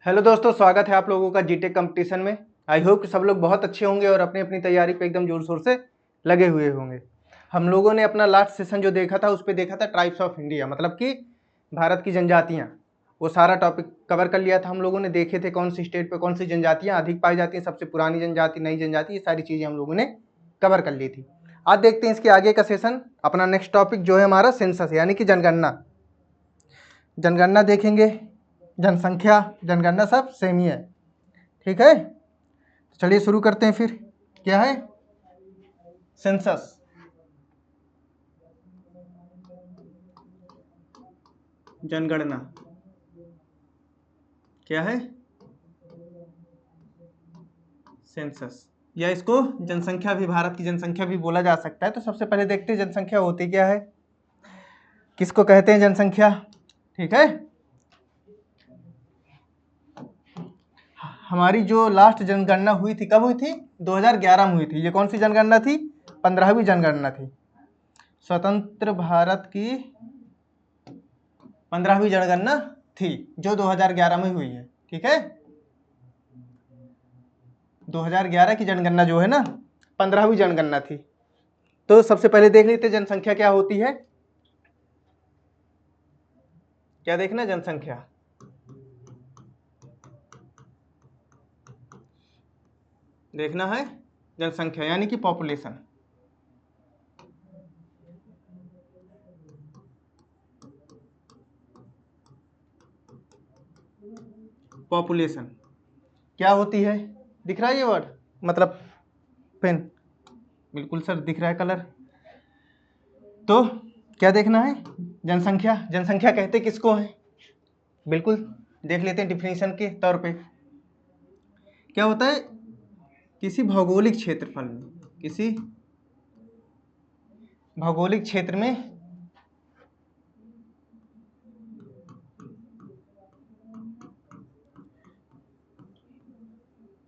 Hello दोस्तों, स्वागत है आप लोगों का जीटेक कंपटीशन में। आई होप कि सब लोग बहुत अच्छे होंगे और अपनी अपनी तैयारी पे एकदम जोर शोर से लगे हुए होंगे। हम लोगों ने अपना लास्ट सेशन जो देखा था उस पर देखा था ट्राइब्स ऑफ इंडिया, मतलब कि भारत की जनजातियाँ। वो सारा टॉपिक कवर कर लिया था हम लोगों ने। देखे थे कौन सी स्टेट पे कौन सी जनजातियाँ अधिक पाई जाती हैं, सबसे पुरानी जनजाति, नई जनजाति, ये सारी चीज़ें हम लोगों ने कवर कर ली थी। आज देखते हैं इसके आगे का सेशन। अपना नेक्स्ट टॉपिक जो है हमारा सेंसस, यानी कि जनगणना। जनगणना देखेंगे, जनसंख्या, जनगणना सब सेम ही है। ठीक है, चलिए शुरू करते हैं फिर। क्या है सेंसस? जनगणना क्या है? सेंसस, या इसको जनसंख्या भी, भारत की जनसंख्या भी बोला जा सकता है। तो सबसे पहले देखते हैं जनसंख्या होती क्या है, किसको कहते हैं जनसंख्या। ठीक है, हमारी जो लास्ट जनगणना हुई थी, कब हुई थी? 2011 में हुई थी। ये कौन सी जनगणना थी? 15वीं जनगणना थी। स्वतंत्र भारत की 15वीं जनगणना थी जो 2011 में हुई है। ठीक है, 2011 की जनगणना जो है ना, 15वीं जनगणना थी। तो सबसे पहले देख लेते जनसंख्या क्या होती है। क्या देखना? जनसंख्या। देखना है जनसंख्या, यानी कि पॉपुलेशन। पॉपुलेशन क्या होती है? दिख रहा है ये वर्ड, मतलब पेन? बिल्कुल सर, दिख रहा है कलर। तो क्या देखना है? जनसंख्या। जनसंख्या कहते किसको है? बिल्कुल देख लेते हैं डिफिनीशन के तौर पे। क्या होता है? किसी भौगोलिक क्षेत्रफल में, किसी भौगोलिक क्षेत्र में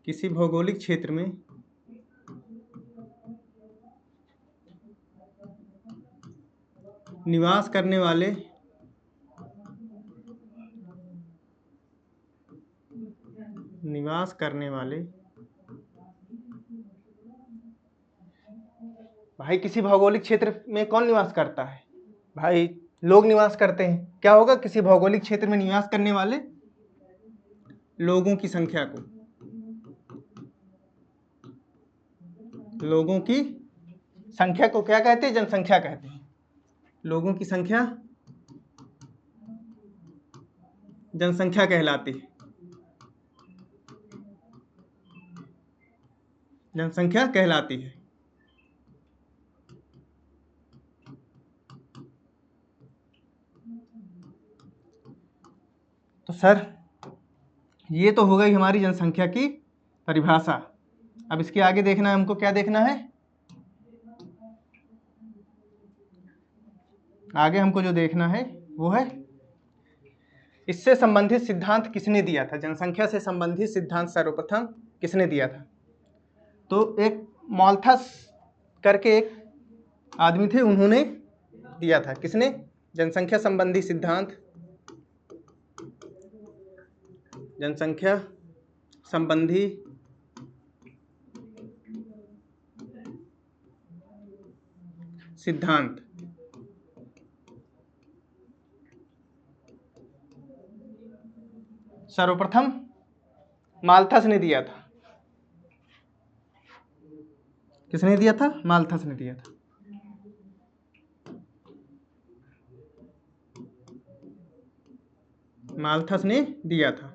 किसी भौगोलिक क्षेत्र में निवास करने वाले भाई, किसी भौगोलिक क्षेत्र में कौन निवास करता है? भाई, लोग निवास करते हैं। क्या होगा? किसी भौगोलिक क्षेत्र में निवास करने वाले लोगों की संख्या को, लोगों की संख्या को क्या कहते हैं? जनसंख्या कहते हैं। लोगों की संख्या जनसंख्या कहलाती है। जनसंख्या कहलाती है। तो सर, ये तो हो गई हमारी जनसंख्या की परिभाषा। अब इसके आगे देखना है हमको। क्या देखना है? आगे हमको जो देखना है वो है इससे संबंधित सिद्धांत किसने दिया था। जनसंख्या से संबंधित सिद्धांत सर्वप्रथम किसने दिया था? तो एक मॉल्थस करके एक आदमी थे, उन्होंने दिया था। किसने? जनसंख्या संबंधी सिद्धांत, जनसंख्या संबंधी सिद्धांत सर्वप्रथम माल्थस ने दिया था। किसने दिया था? माल्थस ने दिया था। माल्थस ने दिया था।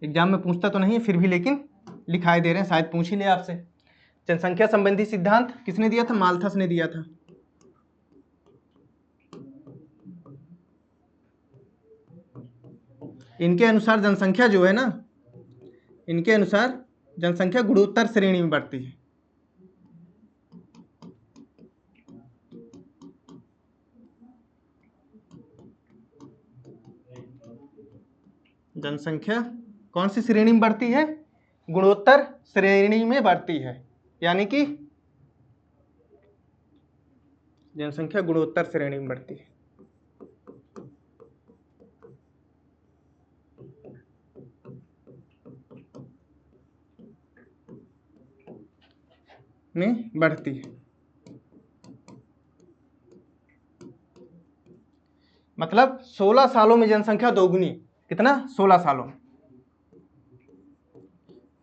एग्जाम में पूछता तो नहीं है फिर भी, लेकिन लिखाई दे रहे हैं, शायद पूछ ही ले आपसे। जनसंख्या संबंधी सिद्धांत किसने दिया था? माल्थस ने दिया था। इनके अनुसार जनसंख्या जो है ना, इनके अनुसार जनसंख्या गुणोत्तर श्रेणी में बढ़ती है। जनसंख्या कौन सी श्रेणी में बढ़ती है? गुणोत्तर श्रेणी में बढ़ती है, यानी कि जनसंख्या गुणोत्तर श्रेणी में बढ़ती है। में बढ़ती है। मतलब 16 सालों में जनसंख्या दोगुनी, कितना? 16 सालों में,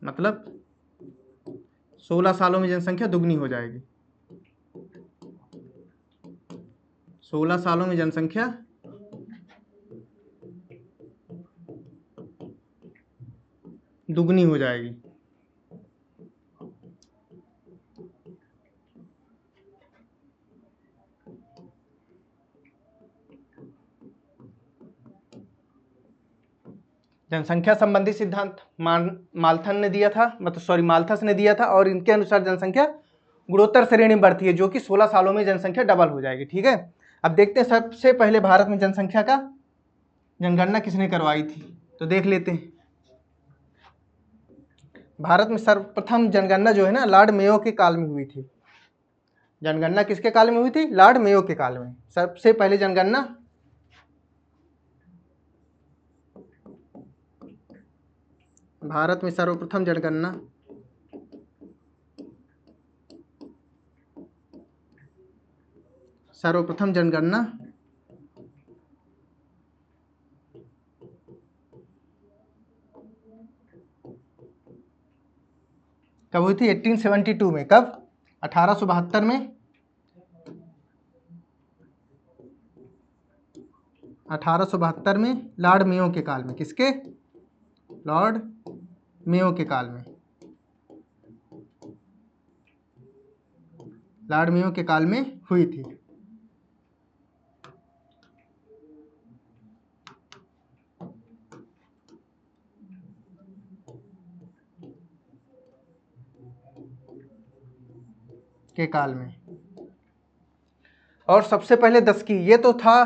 मतलब 16 सालों में जनसंख्या दुगनी हो जाएगी। 16 सालों में जनसंख्या दुगनी हो जाएगी। जनसंख्या संबंधी सिद्धांत माल्थस ने दिया था, और इनके अनुसार जनसंख्या गुणोत्तर श्रेणी में बढ़ती है, जो कि 16 सालों में जनसंख्या डबल हो जाएगी। ठीक है, अब देखते हैं सबसे पहले भारत में जनसंख्या का जनगणना किसने करवाई थी, तो देख लेते हैं। भारत में सर्वप्रथम जनगणना जो है ना, लॉर्ड मेयो के काल में हुई थी। जनगणना किसके काल में हुई थी? लॉर्ड मेयो के काल में सबसे पहले जनगणना भारत में सर्वप्रथम जनगणना कब हुई थी? 1872 में। कब? 1872 में। 1872 में लॉर्ड मेयो के काल में। किसके? लॉर्ड मेयो के काल में। लॉर्ड मेयो के काल में हुई थी। के काल में। और सबसे पहले 10 की, ये तो था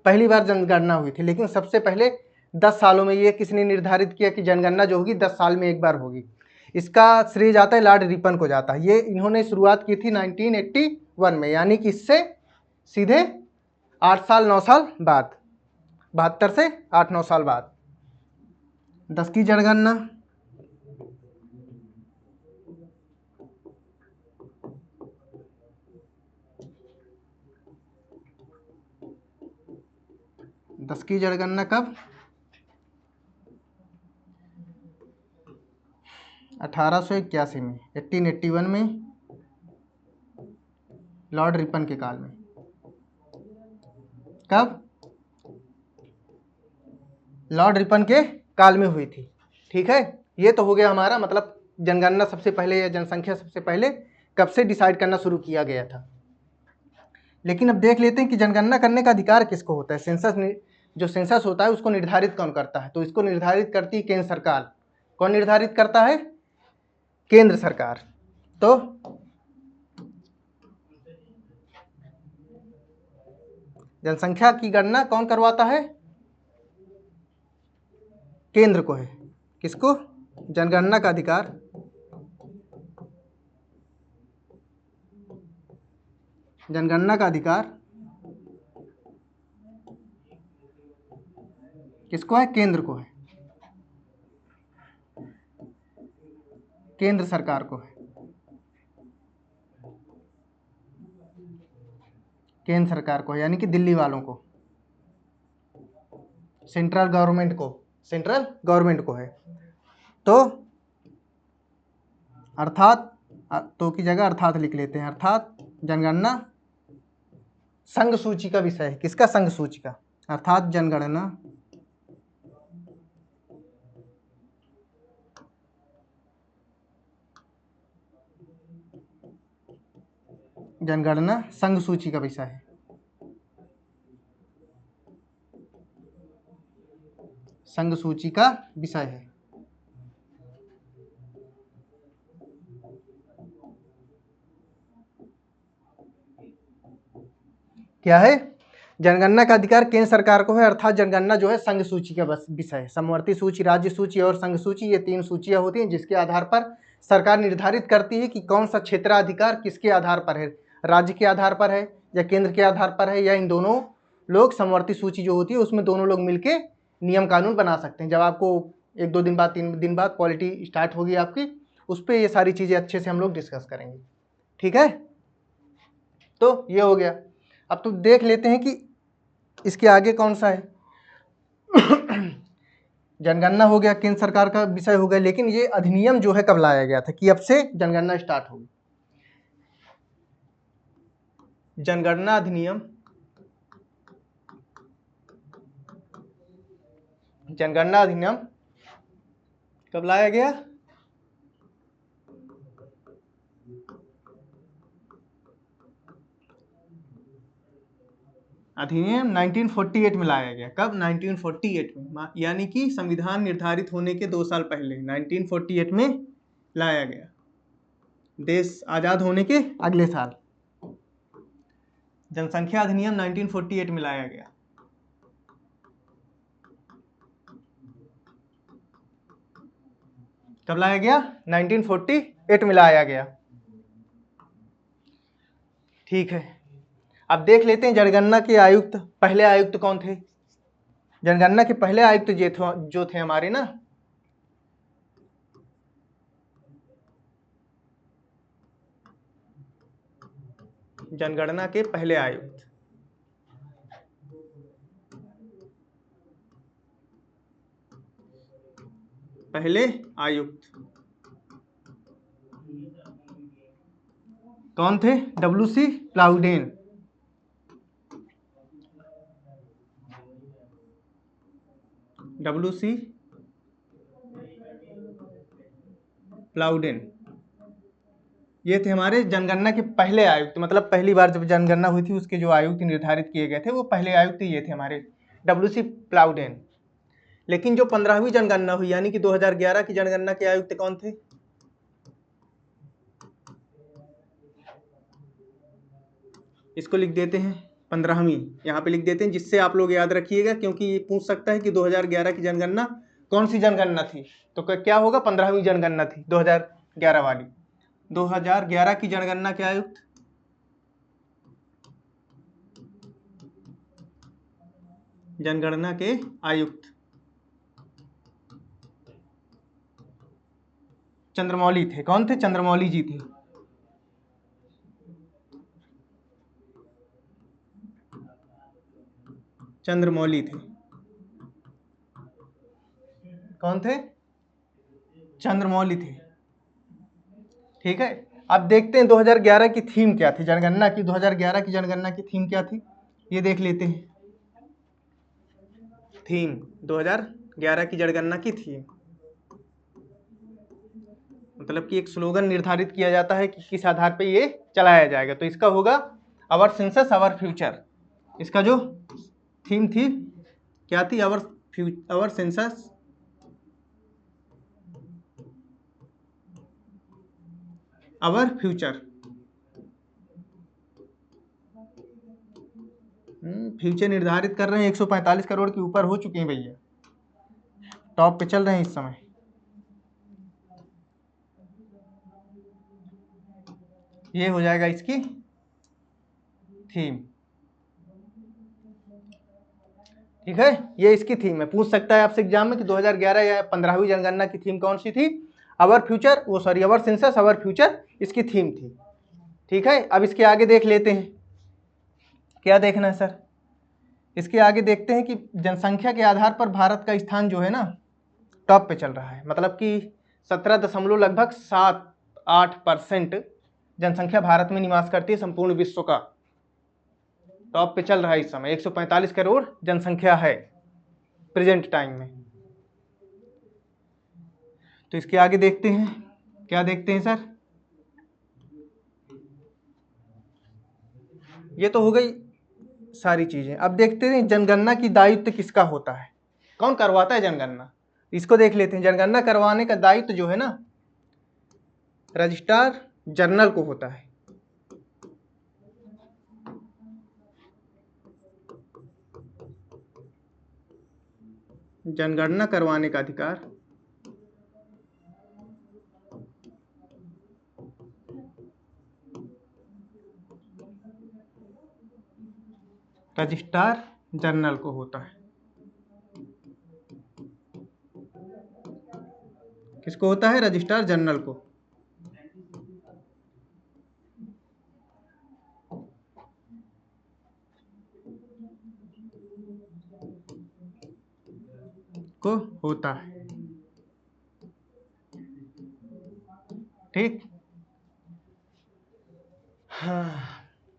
पहली बार जनगणना हुई थी, लेकिन सबसे पहले 10 सालों में ये किसने निर्धारित किया कि जनगणना जो होगी 10 साल में एक बार होगी। इसका श्रेय जाता है लॉर्ड रिपन को जाता है। ये इन्होंने शुरुआत की थी 1981 में, यानी कि इससे सीधे 8 साल 9 साल बाद, 72 से 8-9 साल बाद 10 की जनगणना। दस की जनगणना कब? 1881 में, 1881 में लॉर्ड रिपन के काल में। कब? लॉर्ड रिपन के काल में हुई थी। ठीक है, ये तो हो गया हमारा, मतलब जनगणना सबसे पहले या जनसंख्या सबसे पहले कब से डिसाइड करना शुरू किया गया था। लेकिन अब देख लेते हैं कि जनगणना करने का अधिकार किसको होता है। जो सेंसस होता है उसको निर्धारित कौन करता है, तो इसको निर्धारित करती है केंद्र सरकार। कौन निर्धारित करता है? केंद्र सरकार। तो जनसंख्या की गणना कौन करवाता है? केंद्र को है। किसको? जनगणना का अधिकार किसको है? केंद्र को है, केंद्र सरकार को है, केंद्र सरकार को है, यानी कि दिल्ली वालों को, सेंट्रल गवर्नमेंट को है। तो अर्थात, तो की जगह अर्थात लिख लेते हैं। अर्थात जनगणना संघ सूची का विषय है। किसका? संघ सूची का। अर्थात जनगणना संघ सूची का विषय है। संघ सूची का विषय है। क्या है? जनगणना का अधिकार केंद्र सरकार को है, अर्थात जनगणना जो है संघ सूची का विषय है। समवर्ती सूची, राज्य सूची और संघ सूची, ये 3 सूचियां होती हैं जिसके आधार पर सरकार निर्धारित करती है कि कौन सा क्षेत्राधिकार किसके आधार पर है, राज्य के आधार पर है या केंद्र के आधार पर है, या इन दोनों लोग, समवर्ती सूची जो होती है उसमें दोनों लोग मिलके नियम कानून बना सकते हैं। जब आपको 1-2 दिन बाद, 3 दिन बाद पॉलिटी स्टार्ट होगी आपकी, उस पर ये सारी चीज़ें अच्छे से हम लोग डिस्कस करेंगे। ठीक है, तो ये हो गया। अब तो देख लेते हैं कि इसके आगे कौन सा है। जनगणना हो गया, केंद्र सरकार का विषय हो गया, लेकिन ये अधिनियम जो है कब लाया गया था कि अब से जनगणना स्टार्ट होगी। जनगणना अधिनियम, जनगणना अधिनियम कब लाया गया? अधिनियम 1948 में लाया गया। कब? 1948 में, यानी कि संविधान निर्धारित होने के 2 साल पहले 1948 में लाया गया, देश आजाद होने के अगले साल जनसंख्या अधिनियम 1948 में लाया गया। कब लाया गया? 1948 में लाया गया। ठीक है, अब देख लेते हैं जनगणना के आयुक्त, पहले आयुक्त कौन थे? जनगणना के पहले आयुक्त जो थे हमारे ना, जनगणना के पहले आयुक्त, पहले आयुक्त कौन थे? WC प्लाउडेन। WC प्लाउडेन, ये थे हमारे जनगणना के पहले आयुक्त, मतलब पहली बार जब जनगणना हुई थी उसके जो आयुक्त निर्धारित किए गए थे वो पहले आयुक्त ये थे हमारे, WC प्लाउडेन। लेकिन जो 15वीं जनगणना हुई यानी कि 2011 की जनगणना के आयुक्त कौन थे? इसको लिख देते हैं 15वीं, यहाँ पे लिख देते हैं, जिससे आप लोग याद रखिएगा, क्योंकि ये पूछ सकता है कि 2011 की जनगणना कौन सी जनगणना थी, तो क्या होगा? 15वीं जनगणना थी 2011 वाली। 2011 की जनगणना के आयुक्त जनगणना के आयुक्त चंद्रमौली थे। कौन थे? चंद्रमौली जी थे। चंद्रमौली थे। कौन थे? चंद्रमौली थे। ठीक है, अब देखते हैं 2011 की थीम क्या थी जनगणना की। 2011 की जनगणना की थीम क्या थी, ये देख लेते हैं। थीम 2011 की जनगणना की थीम, मतलब कि एक स्लोगन निर्धारित किया जाता है कि किस आधार पे ये चलाया जाएगा, तो इसका होगा आवर सेंसस आवर फ्यूचर। इसका जो थीम थी क्या थी? Our census our future. Future निर्धारित कर रहे हैं, 145 करोड़ के ऊपर हो चुके हैं भैया, टॉप पे चल रहे हैं इस समय। ये हो जाएगा इसकी थीम। ठीक है, ये इसकी थीम है। पूछ सकता है आपसे एग्जाम में कि 2011 या 15वीं जनगणना की थीम कौन सी थी? आवर फ्यूचर, वो sorry our census our future इसकी थीम थी। ठीक है, अब इसके आगे देख लेते हैं, क्या देखना है सर? इसके आगे देखते हैं कि जनसंख्या के आधार पर भारत का स्थान जो है ना टॉप पे चल रहा है, मतलब कि 17.78% जनसंख्या भारत में निवास करती है संपूर्ण विश्व का। टॉप पे चल रहा है इस समय, 145 करोड़ जनसंख्या है प्रेजेंट टाइम में। तो इसके आगे देखते हैं, क्या देखते हैं सर? ये तो हो गई सारी चीजें। अब देखते हैं जनगणना की दायित्व किसका होता है, कौन करवाता है जनगणना, इसको देख लेते हैं। जनगणना करवाने का दायित्व जो है ना रजिस्ट्रार जनरल को होता है। जनगणना करवाने का अधिकार रजिस्ट्रार जनरल को होता है। किसको होता है? रजिस्ट्रार जनरल को। को होता है। ठीक, हाँ,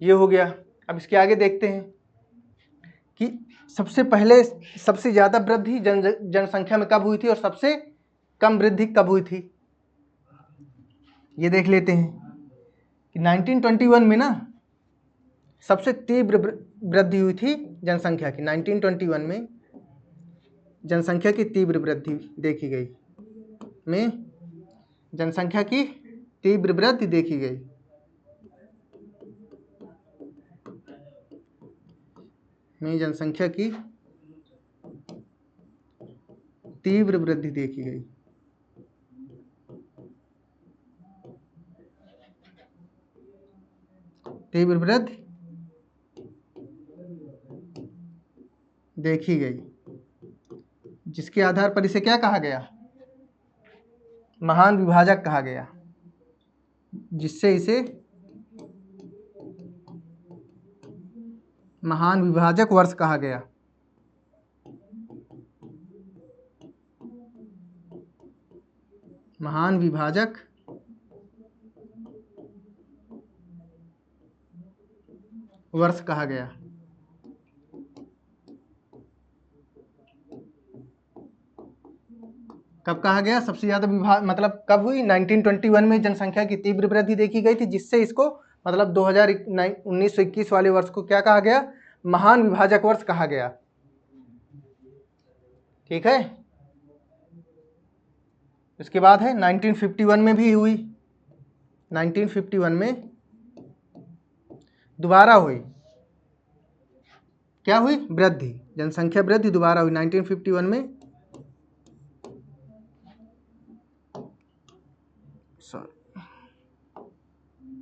ये हो गया। अब इसके आगे देखते हैं कि सबसे पहले सबसे ज्यादा वृद्धि जनसंख्या में कब हुई थी और सबसे कम वृद्धि कब हुई थी, ये देख लेते हैं कि 1921 में ना सबसे तीव्र वृद्धि हुई थी जनसंख्या की। 1921 में जनसंख्या की तीव्र वृद्धि देखी गई, में जनसंख्या की तीव्र वृद्धि देखी गई। में जनसंख्या की तीव्र वृद्धि देखी गई। तीव्र वृद्धि देखी गई, जिसके आधार पर इसे क्या कहा गया, महान विभाजक कहा गया, जिससे इसे महान विभाजक वर्ष कहा गया। महान विभाजक वर्ष कहा गया। कब कहा गया, सबसे ज्यादा मतलब कब हुई, 1921 में जनसंख्या की तीव्र वृद्धि देखी गई थी, जिससे इसको मतलब 1921 वाले वर्ष को क्या कहा गया, महान विभाजक वर्ष कहा गया। ठीक है, इसके बाद है 1951 में भी हुई। 1951 में दोबारा हुई, क्या हुई, वृद्धि, जनसंख्या वृद्धि दोबारा हुई 1951 में।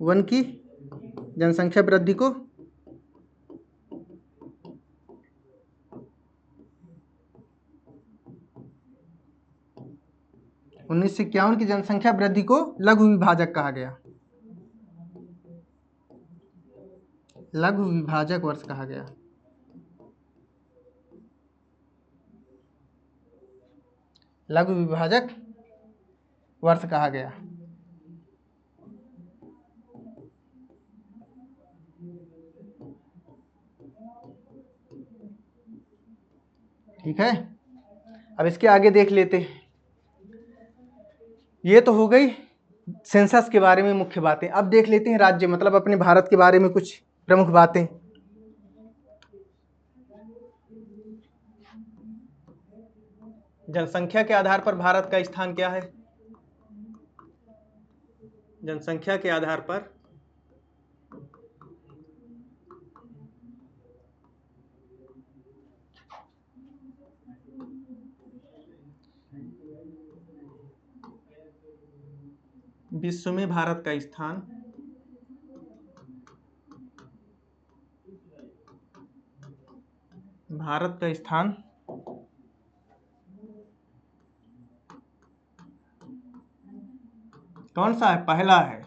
वन की जनसंख्या वृद्धि को 1951 की जनसंख्या वृद्धि को लघु विभाजक कहा गया, लघु विभाजक वर्ष कहा गया। लघु विभाजक वर्ष कहा गया। ठीक है, अब इसके आगे देख लेते हैं। ये तो हो गई सेंसस के बारे में मुख्य बातें। अब देख लेते हैं राज्य, मतलब अपने भारत के बारे में कुछ प्रमुख बातें। जनसंख्या के आधार पर भारत का स्थान क्या है, जनसंख्या के आधार पर विश्व में भारत का स्थान कौन सा है, पहला है,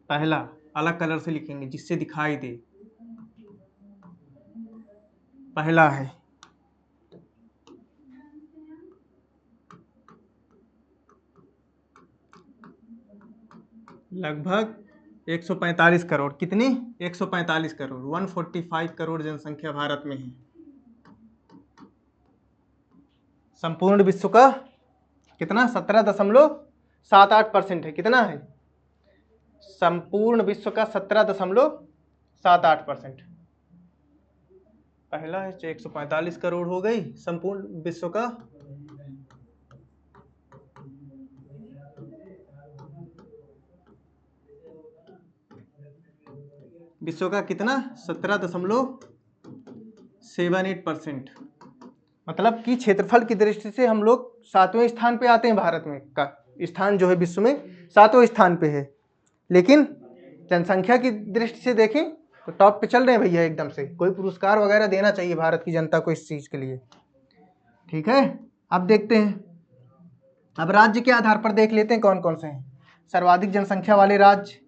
पहला, अलग कलर से लिखेंगे जिससे दिखाई दे, पहला है। लगभग 145 करोड़, कितनी, 145 करोड़, 145 करोड़ जनसंख्या भारत में है। संपूर्ण विश्व का कितना, 17.78% है। कितना है, संपूर्ण विश्व का 17.78%। पहला है 145 करोड़ हो गई, संपूर्ण विश्व का कितना, 17.78%। मतलब कि क्षेत्रफल की दृष्टि से हम लोग 7वें स्थान पे आते हैं, भारत में का स्थान जो है विश्व में 7वें स्थान पे है। लेकिन जनसंख्या की दृष्टि से देखें तो टॉप पे चल रहे हैं भैया एकदम से। कोई पुरस्कार वगैरह देना चाहिए भारत की जनता को इस चीज के लिए। ठीक है, अब देखते हैं, अब राज्य के आधार पर देख लेते हैं कौन कौन से हैं सर्वाधिक जनसंख्या वाले राज्य।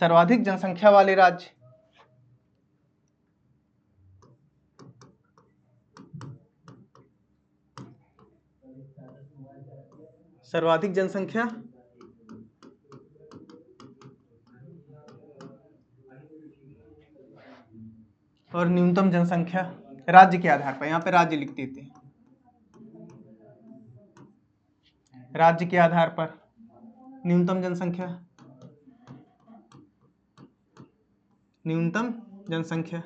सर्वाधिक जनसंख्या वाले राज्य, सर्वाधिक जनसंख्या और न्यूनतम जनसंख्या राज्य के आधार पर, यहाँ पे राज्य लिख देते हैं, राज्य के आधार पर न्यूनतम जनसंख्या, न्यूनतम जनसंख्या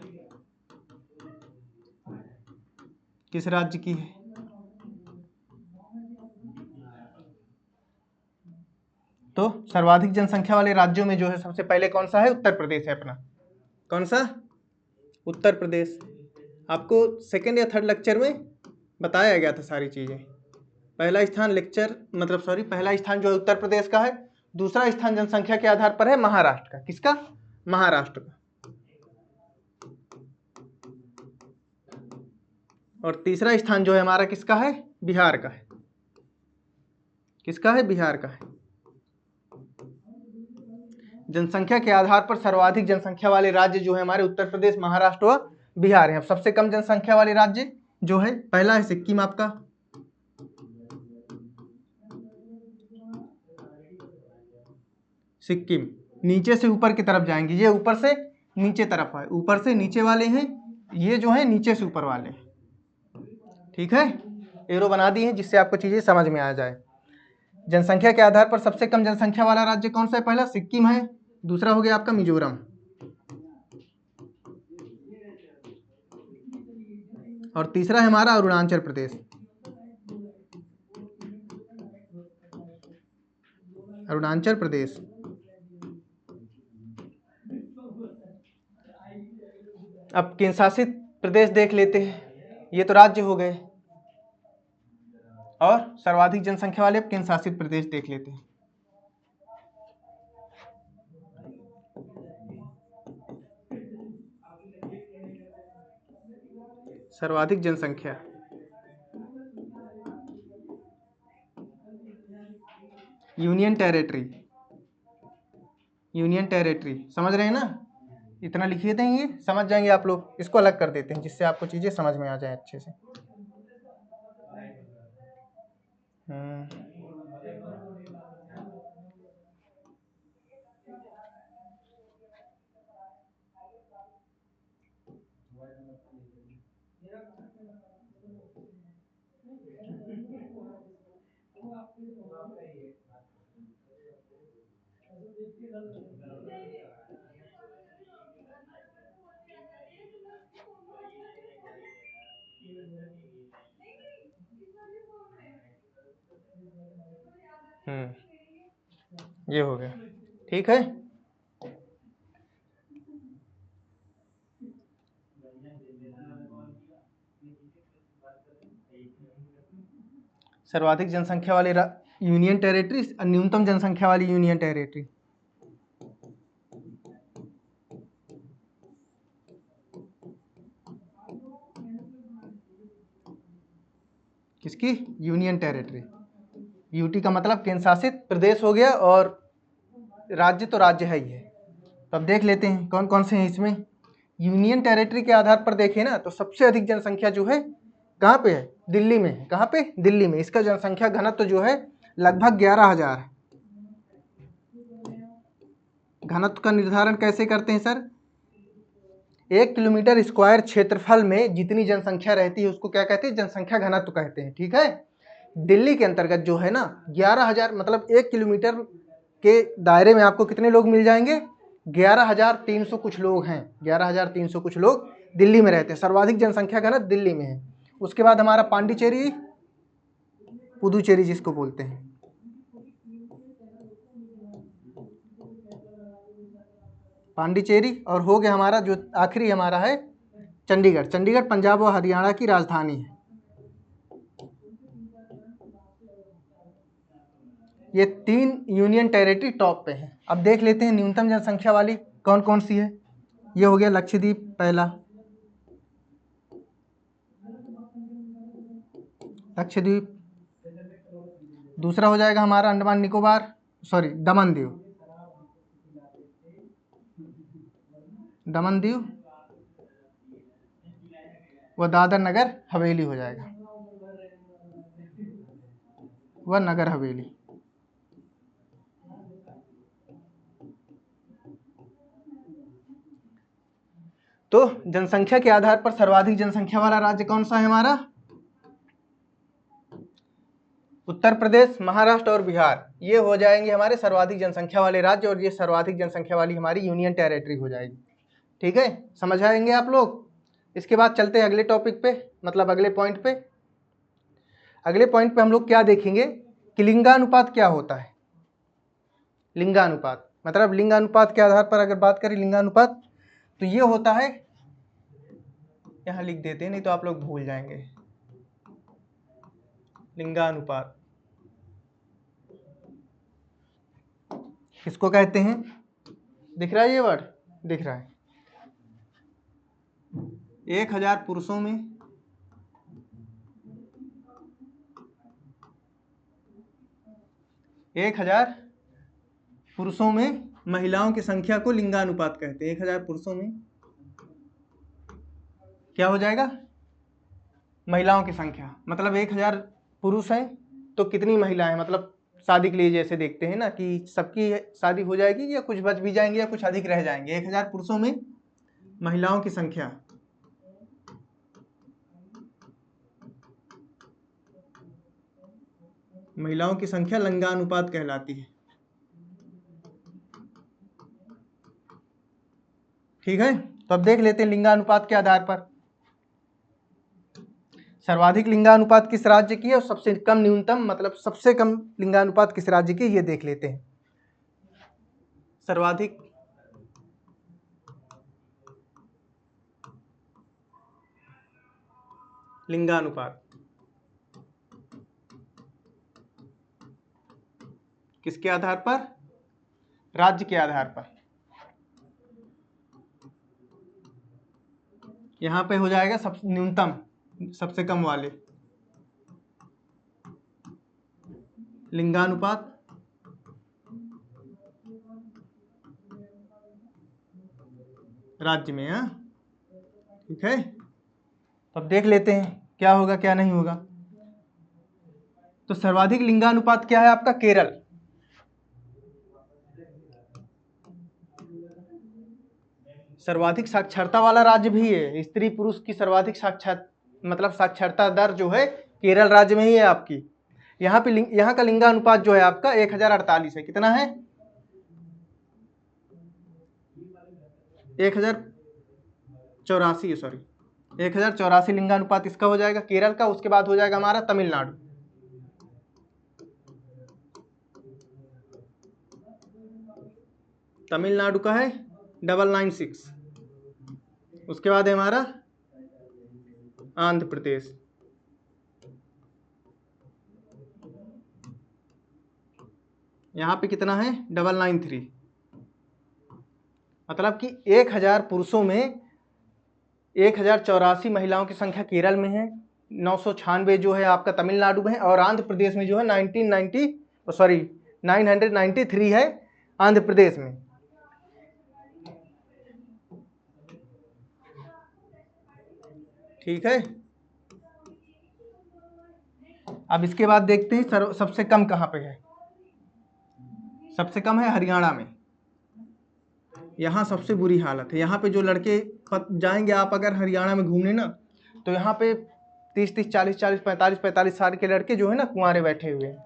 किस राज्य की है? तो सर्वाधिक जनसंख्या वाले राज्यों में जो है सबसे पहले कौन सा है? उत्तर प्रदेश है अपना। कौन सा? उत्तर प्रदेश। आपको सेकंड या थर्ड लेक्चर में बताया गया था सारी चीजें। पहला स्थान पहला स्थान जो है उत्तर प्रदेश का है, दूसरा स्थान जनसंख्या के आधार पर है महाराष्ट्र का। किसका? महाराष्ट्र का। और तीसरा स्थान जो है हमारा किसका है? बिहार का है। किसका है? बिहार का है। जनसंख्या के आधार पर सर्वाधिक जनसंख्या वाले राज्य जो है हमारे उत्तर प्रदेश, महाराष्ट्र व बिहार है। अब सबसे कम जनसंख्या वाले राज्य जो है, पहला है सिक्किम आपका, सिक्किम। नीचे से ऊपर की तरफ जाएंगे, ये ऊपर से नीचे तरफ है, ऊपर से नीचे वाले हैं, ये जो है नीचे से ऊपर वाले हैं। ठीक है, एरो बना दी है जिससे आपको चीजें समझ में आ जाए। जनसंख्या के आधार पर सबसे कम जनसंख्या वाला राज्य कौन सा है? पहला सिक्किम है, दूसरा हो गया आपका मिजोरम, और तीसरा है हमारा अरुणाचल प्रदेश। अरुणाचल प्रदेश। अब केंद्र शासित प्रदेश देख लेते हैं, ये तो राज्य हो गए, और सर्वाधिक जनसंख्या वाले केंद्र शासित प्रदेश देख लेते हैं। सर्वाधिक जनसंख्या, यूनियन टेरिटरी, यूनियन टेरिटरी, समझ रहे हैं ना? इतना लिखिए देंगे, समझ जाएंगे आप लोग। इसको अलग कर देते हैं जिससे आपको चीजें समझ में आ जाए अच्छे से। ये हो गया। ठीक है, सर्वाधिक जनसंख्या वाले यूनियन टेरिटरी, न्यूनतम जनसंख्या वाली यूनियन टेरिटरी। किसकी? Union territory. यूटी का मतलब केंद्र शासित प्रदेश हो गया, और राज्य तो राज्य है ही है। तो अब देख लेते हैं कौन कौन से हैं इसमें। यूनियन टेरिटरी के आधार पर देखें ना, तो सबसे अधिक जनसंख्या जो है कहाँ पे है? दिल्ली में है। कहाँ पे? दिल्ली में। इसका जनसंख्या घनत्व जो है लगभग 11,000 है। घनत्व का निर्धारण कैसे करते हैं सर? 1 किलोमीटर स्क्वायर क्षेत्रफल में जितनी जनसंख्या रहती है उसको क्या कहते हैं? जनसंख्या घनत्व कहते हैं। ठीक है, दिल्ली के अंतर्गत जो है ना 11,000, मतलब 1 किलोमीटर के दायरे में आपको कितने लोग मिल जाएंगे? 11,300 कुछ लोग हैं। 11,300 कुछ लोग दिल्ली में रहते हैं। सर्वाधिक जनसंख्या घनत्व दिल्ली में है। उसके बाद हमारा पांडिचेरी, पुदुचेरी जिसको बोलते हैं, पांडिचेरी, और हो गया हमारा जो आखिरी हमारा है चंडीगढ़। चंडीगढ़ पंजाब और हरियाणा की राजधानी है। ये 3 यूनियन टेरिटरी टॉप पे हैं। अब देख लेते हैं न्यूनतम जनसंख्या वाली कौन कौन सी है। ये हो गया लक्षद्वीप पहला, लक्षद्वीप। दूसरा हो जाएगा हमारा अंडमान निकोबार, सॉरी दमन दीव, दमन दीव व दादर नगर हवेली हो जाएगा, व नगर हवेली। तो जनसंख्या के आधार पर सर्वाधिक जनसंख्या वाला राज्य कौन सा है हमारा? उत्तर प्रदेश, महाराष्ट्र और बिहार, ये हो जाएंगे हमारे सर्वाधिक जनसंख्या वाले राज्य, और ये सर्वाधिक जनसंख्या वाली हमारी यूनियन टेरिटरी हो जाएगी। ठीक है, समझ आएंगे आप लोग। इसके बाद चलते हैं अगले टॉपिक पे, मतलब अगले पॉइंट पे। अगले पॉइंट पे हम लोग क्या देखेंगे कि लिंगानुपात क्या होता है। लिंगानुपात मतलब लिंगानुपात के आधार पर अगर बात करें लिंगानुपात, तो ये होता है, यहां लिख देते हैं नहीं तो आप लोग भूल जाएंगे। लिंगानुपात किसको कहते हैं? दिख रहा है ये वर्ड? दिख रहा है। 1000 पुरुषों में 1000 पुरुषों में महिलाओं की संख्या को लिंगानुपात कहते हैं। 1000 पुरुषों में क्या हो जाएगा? महिलाओं की संख्या, मतलब 1000 पुरुष हैं तो कितनी महिलाएं, मतलब शादी के लिए जैसे देखते हैं ना कि सबकी शादी हो जाएगी या कुछ बच भी जाएंगे या कुछ अधिक रह जाएंगे। 1000 पुरुषों में महिलाओं की संख्या, महिलाओं की संख्या लिंगानुपात कहलाती है। ठीक है, तो अब देख लेते हैं लिंगानुपात के आधार पर सर्वाधिक लिंगानुपात किस राज्य की है और सबसे कम न्यूनतम मतलब सबसे कम लिंगानुपात किस राज्य की, ये देख लेते हैं। सर्वाधिक लिंगानुपात किसके आधार पर? राज्य के आधार पर। यहां पे हो जाएगा सब न्यूनतम, सबसे कम वाले लिंगानुपात राज्य में। हाँ ठीक है, तो अब देख लेते हैं क्या होगा क्या नहीं होगा। तो सर्वाधिक लिंगानुपात क्या है आपका? केरल। सर्वाधिक साक्षरता वाला राज्य भी है, स्त्री पुरुष की सर्वाधिक साक्षरता दर जो है केरल राज्य में ही है आपकी। यहाँ का लिंगानुपात जो है आपका 1048 है। कितना है? 1084, सॉरी 1084 लिंगानुपात इसका हो जाएगा केरल का। उसके बाद हो जाएगा हमारा तमिलनाडु। तमिलनाडु का है 996। उसके बाद है हमारा आंध्र प्रदेश, यहाँ पे कितना है? 993। मतलब कि 1000 पुरुषों में 1084 महिलाओं की संख्या केरल में है, 996 जो है आपका तमिलनाडु में है, और आंध्र प्रदेश में जो है 993 है आंध्र प्रदेश में। ठीक है, अब इसके बाद देखते हैं सबसे कम कहाँ पे है। सबसे कम है हरियाणा में। यहाँ सबसे बुरी हालत है। यहाँ पे जो लड़के जाएंगे आप अगर हरियाणा में घूमने ना, तो यहाँ पे 30-30, 40-40, 45-45 साल के लड़के जो है ना कुंवारे बैठे हुए हैं।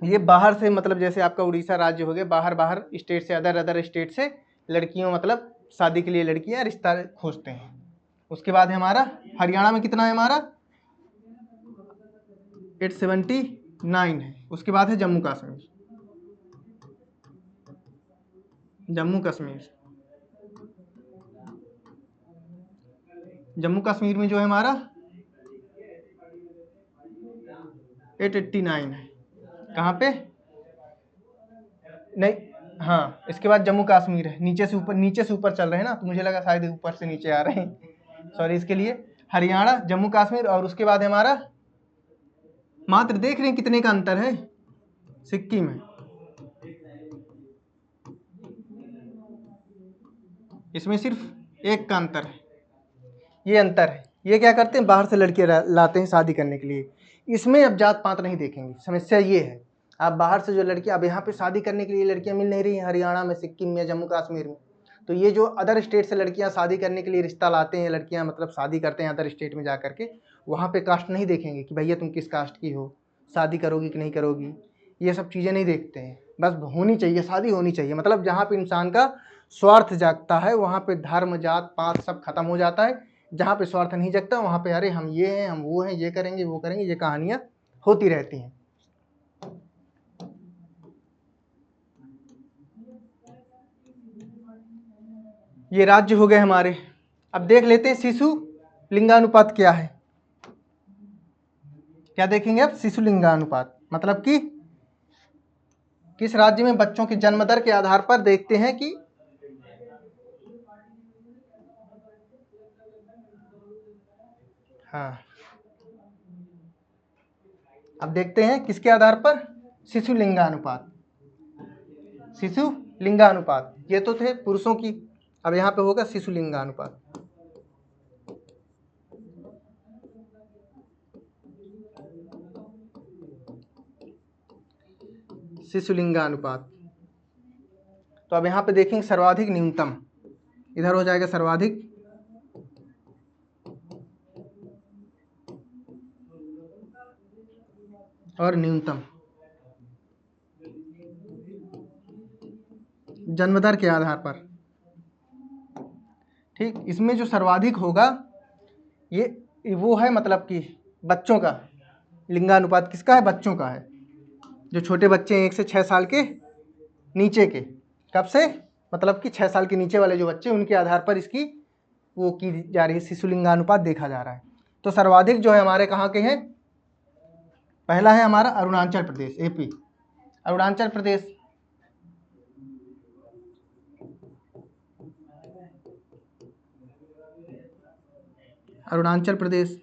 ये बाहर से, मतलब जैसे आपका उड़ीसा राज्य हो गया, बाहर स्टेट से, अदर स्टेट से लड़कियों, मतलब शादी के लिए लड़कियां रिश्ता खोजते हैं। उसके बाद है हमारा हरियाणा में कितना है हमारा? 879 है। उसके बाद है जम्मू कश्मीर। जम्मू कश्मीर में जो है हमारा 889 है। कहाँ पे? नहीं, हाँ, इसके बाद जम्मू कश्मीर है। नीचे से ऊपर चल रहे हैं ना, तो मुझे लगा शायद ऊपर से नीचे आ रहे हैं, सॉरी इसके लिए। हरियाणा, जम्मू कश्मीर, और उसके बाद है हमारा, मात्र देख रहे हैं कितने का अंतर है, सिक्किम है। इसमें सिर्फ एक का अंतर है, ये अंतर है। ये क्या करते हैं, बाहर से लड़कियां लाते हैं शादी करने के लिए। इसमें अब जात पात नहीं देखेंगे, समस्या ये है। आप बाहर से जो लड़कियां, अब यहाँ पे शादी करने के लिए लड़कियां मिल नहीं रही हैं हरियाणा में, सिक्किम में, जम्मू कश्मीर में। तो ये जो अदर स्टेट से लड़कियां शादी करने के लिए रिश्ता लाते हैं, लड़कियां मतलब शादी करते हैं अदर स्टेट में जा करके, वहाँ पे कास्ट नहीं देखेंगे कि भैया तुम किस कास्ट की हो, शादी करोगी कि नहीं करोगी, ये सब चीज़ें नहीं देखते हैं। बस होनी चाहिए, शादी होनी चाहिए। मतलब जहाँ पे इंसान का स्वार्थ जागता है वहाँ पे धर्म जात पात सब खत्म हो जाता है। जहाँ पे स्वार्थ नहीं जगता वहाँ पे अरे हम ये हैं, हम वो हैं, ये करेंगे वो करेंगे, ये कहानियाँ होती रहती हैं। ये राज्य हो गए हमारे। अब देख लेते हैं शिशु लिंगानुपात क्या है। क्या देखेंगे अब, शिशु लिंगानुपात मतलब कि किस राज्य में बच्चों की जन्म दर के आधार पर देखते हैं कि हाँ, अब देखते हैं किसके आधार पर, शिशु लिंगानुपात। शिशु लिंगानुपात ये तो थे पुरुषों की, अब यहाँ पे होगा शिशु लिंगानुपात। शिशु लिंगानुपात तो अब यहाँ पे देखेंगे सर्वाधिक न्यूनतम, इधर हो जाएगा सर्वाधिक और न्यूनतम जन्मदर के आधार पर। ठीक, इसमें जो सर्वाधिक होगा ये वो है, मतलब कि बच्चों का लिंगानुपात किसका है, बच्चों का है। जो छोटे बच्चे हैं 1 से 6 साल के नीचे के, कब से, मतलब कि 6 साल के नीचे वाले जो बच्चे, उनके आधार पर इसकी वो की जा रही है, शिशु लिंगानुपात देखा जा रहा है। तो सर्वाधिक जो है हमारे कहाँ के हैं, पहला है हमारा अरुणाचल प्रदेश, एपी, अरुणाचल प्रदेश। अरुणाचल प्रदेश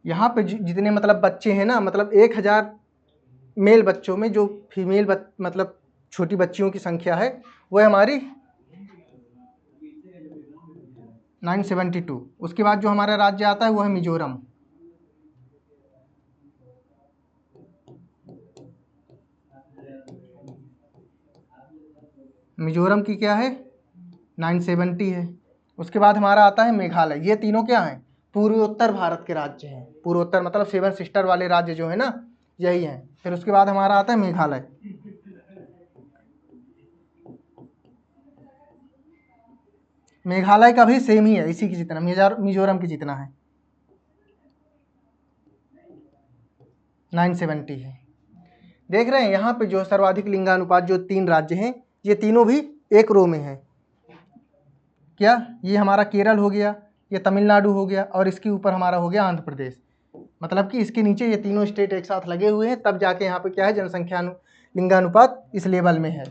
यहाँ पे जितने मतलब बच्चे हैं ना, मतलब 1000 मेल बच्चों में जो फीमेल मतलब छोटी बच्चियों की संख्या है वो है हमारी 972। उसके बाद जो हमारा राज्य आता है वो है मिजोरम। मिजोरम की क्या है, 970 है। उसके बाद हमारा आता है मेघालय। ये तीनों क्या हैं, पूर्वोत्तर भारत के राज्य हैं। पूर्वोत्तर मतलब 7 सिस्टर वाले राज्य जो है ना, यही हैं। फिर उसके बाद हमारा आता है मेघालय। मेघालय का भी सेम ही है, इसी की जितना, मिजोरम की जितना है, 970 है। देख रहे हैं यहाँ पे जो सर्वाधिक लिंगानुपात जो 3 राज्य हैं, ये तीनों भी एक रो में हैं। क्या, ये हमारा केरल हो गया, ये तमिलनाडु हो गया, और इसके ऊपर हमारा हो गया आंध्र प्रदेश। मतलब कि इसके नीचे ये तीनों स्टेट एक साथ लगे हुए हैं, तब जाके यहाँ पे क्या है, जनसंख्या लिंगानुपात इस लेवल में है।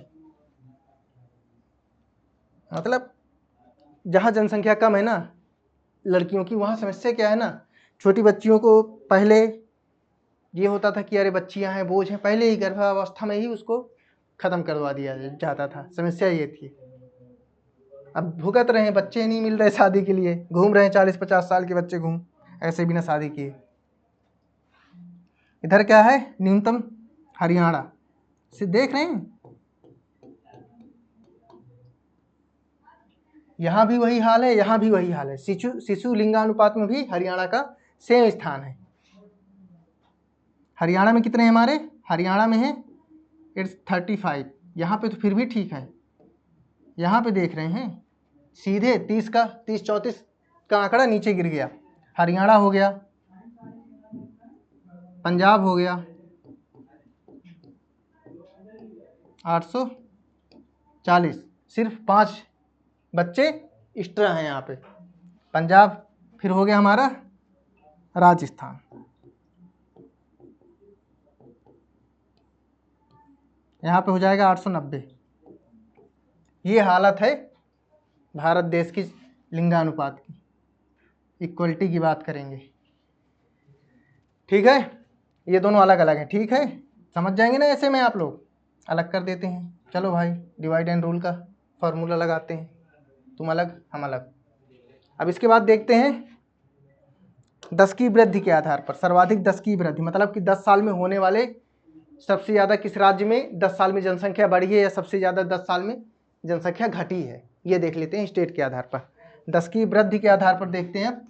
मतलब जहाँ जनसंख्या कम है ना लड़कियों की, वहाँ समस्या क्या है ना, छोटी बच्चियों को पहले ये होता था कि अरे बच्चियां हैं, बोझ हैं, पहले ही गर्भावस्था में ही उसको खत्म करवा दिया जाता था। समस्या ये थी। अब भुगत रहे हैं, बच्चे नहीं मिल रहे शादी के लिए, घूम रहे हैं 40-50 साल के बच्चे घूम ऐसे बिना शादी किए। इधर क्या है, न्यूनतम हरियाणा से देख रहे हैं, यहाँ भी वही हाल है, यहाँ भी वही हाल है। शिशु लिंगानुपात में भी हरियाणा का सेम स्थान है। हरियाणा में कितने हैं हमारे, हरियाणा में है 35। यहाँ पे तो फिर भी ठीक है, यहाँ पे देख रहे हैं सीधे 30-34 का आंकड़ा नीचे गिर गया। हरियाणा हो गया, पंजाब हो गया 840, सिर्फ 5 बच्चे एक्स्ट्रा हैं यहाँ पे। पंजाब, फिर हो गया हमारा राजस्थान, यहाँ पे हो जाएगा 890। ये हालत है भारत देश की लिंगानुपात की। इक्वलिटी की बात करेंगे, ठीक है, ये दोनों अलग अलग हैं, ठीक है, समझ जाएंगे ना, ऐसे में आप लोग अलग कर देते हैं। चलो भाई, डिवाइड एंड रूल का फॉर्मूला लगाते हैं, तुम अलग हम अलग। अब इसके बाद देखते हैं 10 की वृद्धि के आधार पर सर्वाधिक 10 की वृद्धि, मतलब कि 10 साल में होने वाले सबसे ज़्यादा किस राज्य में 10 साल में जनसंख्या बढ़ी है या सबसे ज़्यादा 10 साल में जनसंख्या घटी है, ये देख लेते हैं स्टेट के आधार पर। 10 की वृद्धि के आधार पर देखते हैं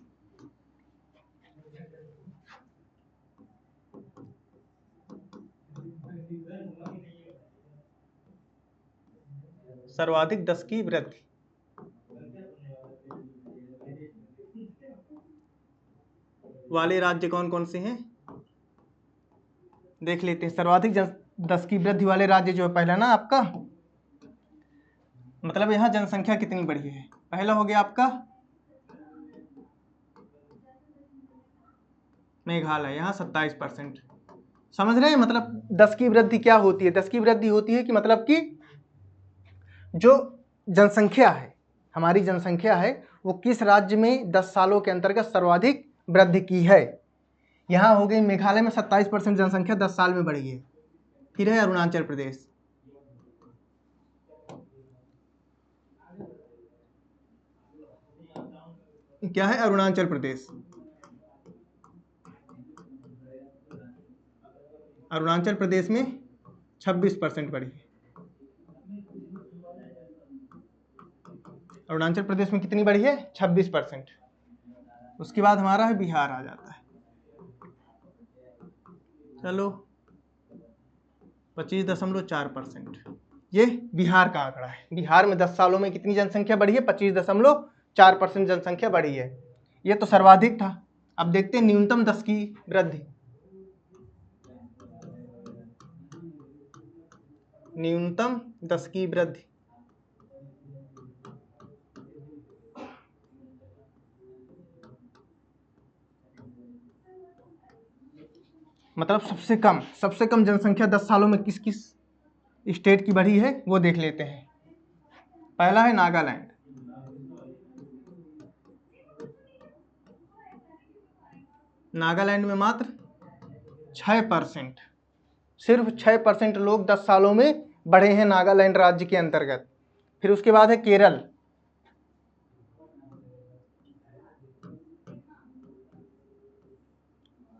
सर्वाधिक 10 की वृद्धि वाले राज्य कौन कौन से हैं, देख लेते हैं। सर्वाधिक 10 की वृद्धि वाले राज्य जो है, पहला ना आपका मतलब यहाँ जनसंख्या कितनी बढ़ी है, पहला हो गया आपका मेघालय, यहाँ 27%। समझ रहे हैं मतलब 10 की वृद्धि क्या होती है? 10 की वृद्धि होती है कि मतलब कि जो जनसंख्या है, हमारी जनसंख्या है, वो किस राज्य में 10 सालों के अंतर्गत सर्वाधिक वृद्धि की है। यहाँ हो गई मेघालय में 27% जनसंख्या 10 साल में बढ़ी है। फिर है अरुणाचल प्रदेश, क्या है अरुणाचल प्रदेश, अरुणाचल प्रदेश में 26% बढ़ी है। अरुणाचल प्रदेश में कितनी बढ़ी है? 26%। उसके बाद हमारा है बिहार आ जाता है, चलो 25.4%। ये बिहार का आंकड़ा है। बिहार में 10 सालों में कितनी जनसंख्या बढ़ी है? 25.4% जनसंख्या बढ़ी है। ये तो सर्वाधिक था। अब देखते हैं न्यूनतम 10 की वृद्धि। न्यूनतम 10 की वृद्धि मतलब सबसे कम जनसंख्या 10 सालों में किस किस स्टेट की बढ़ी है वो देख लेते हैं। पहला है नागालैंड, नागालैंड में मात्र 6%, सिर्फ 6% लोग 10 सालों में बढ़े हैं नागालैंड राज्य के अंतर्गत। फिर उसके बाद है केरल,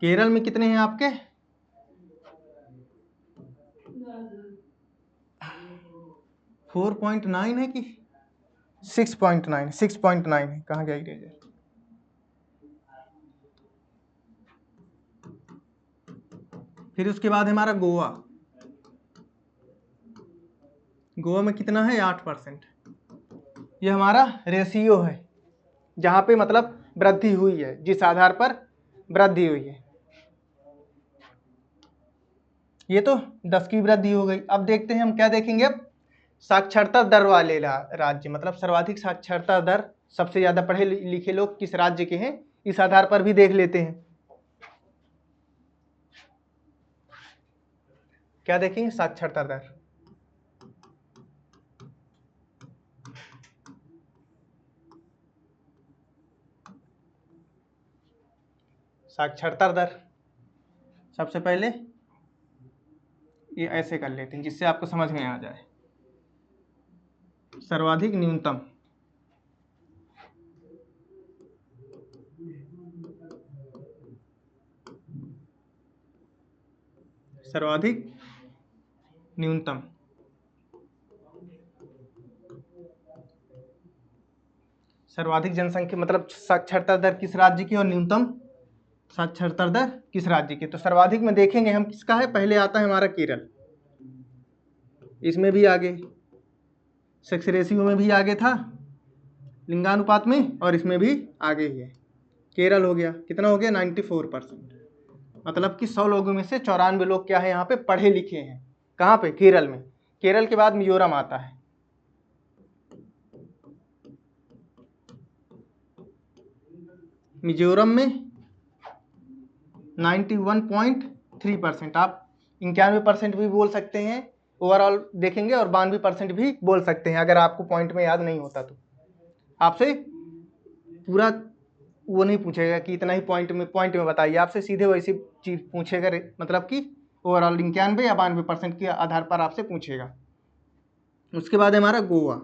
केरल में कितने हैं आपके? 4.9 है कि 6.9? 6.9 है, कहाँ गया इरेजर? फिर उसके बाद हमारा गोवा, गोवा में कितना है? 8%। ये हमारा रेशियो है जहाँ पे मतलब वृद्धि हुई है, जिस आधार पर वृद्धि हुई है। ये तो 10 की वृद्धि हो गई। अब देखते हैं हम क्या देखेंगे, अब साक्षरता दर वाले राज्य, मतलब सर्वाधिक साक्षरता दर, सबसे ज्यादा पढ़े लिखे लोग किस राज्य के हैं, इस आधार पर भी देख लेते हैं। क्या देखेंगे? साक्षरता दर। साक्षरता दर सबसे पहले ये ऐसे कर लेते हैं जिससे आपको समझ में आ जाए। सर्वाधिक न्यूनतम, सर्वाधिक न्यूनतम, सर्वाधिक जनसंख्या मतलब साक्षरता दर किस राज्य की और न्यूनतम साक्षरता दर किस राज्य की। तो सर्वाधिक में देखेंगे हम किसका है, पहले आता है हमारा केरल, इसमें भी आगे, सेक्स रेशियो में भी आगे था, लिंगानुपात में, और इसमें भी आगे ही है। केरल हो गया, कितना हो गया? 94%। मतलब कि 100 लोगों में से 94 लोग क्या है यहाँ पे पढ़े लिखे हैं। कहाँ पे? केरल में। केरल के बाद मिजोरम आता है, मिजोरम में 91.3%। आप 91% भी बोल सकते हैं ओवरऑल देखेंगे, और 92% भी बोल सकते हैं अगर आपको पॉइंट में याद नहीं होता तो। आपसे पूरा वो नहीं पूछेगा कि इतना ही पॉइंट में बताइए, आपसे सीधे वैसी चीज पूछेगा, मतलब कि ओवरऑल 91 या 92% के आधार पर आपसे पूछेगा। उसके बाद है हमारा गोवा,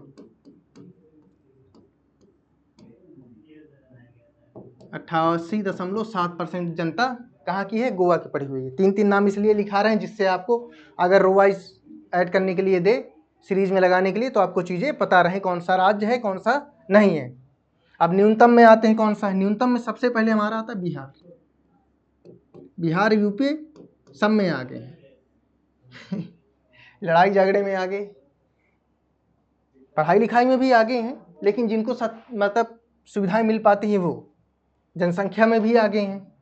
88.7% जनता कहाँ की है, गोवा की पड़ी हुई है। 3 नाम इसलिए लिखा रहे हैं जिससे आपको अगर रो वाइज ऐड करने के लिए दे, सीरीज में लगाने के लिए, तो आपको चीज़ें पता रहे कौन सा राज्य है कौन सा नहीं है। अब न्यूनतम में आते हैं, कौन सा है न्यूनतम में? सबसे पहले हमारा आता है बिहार। बिहार यूपी सब में आगे लड़ाई झगड़े में आगे, पढ़ाई लिखाई में भी आगे हैं, लेकिन जिनको मतलब सुविधाएं मिल पाती हैं वो जनसंख्या में भी आगे हैं।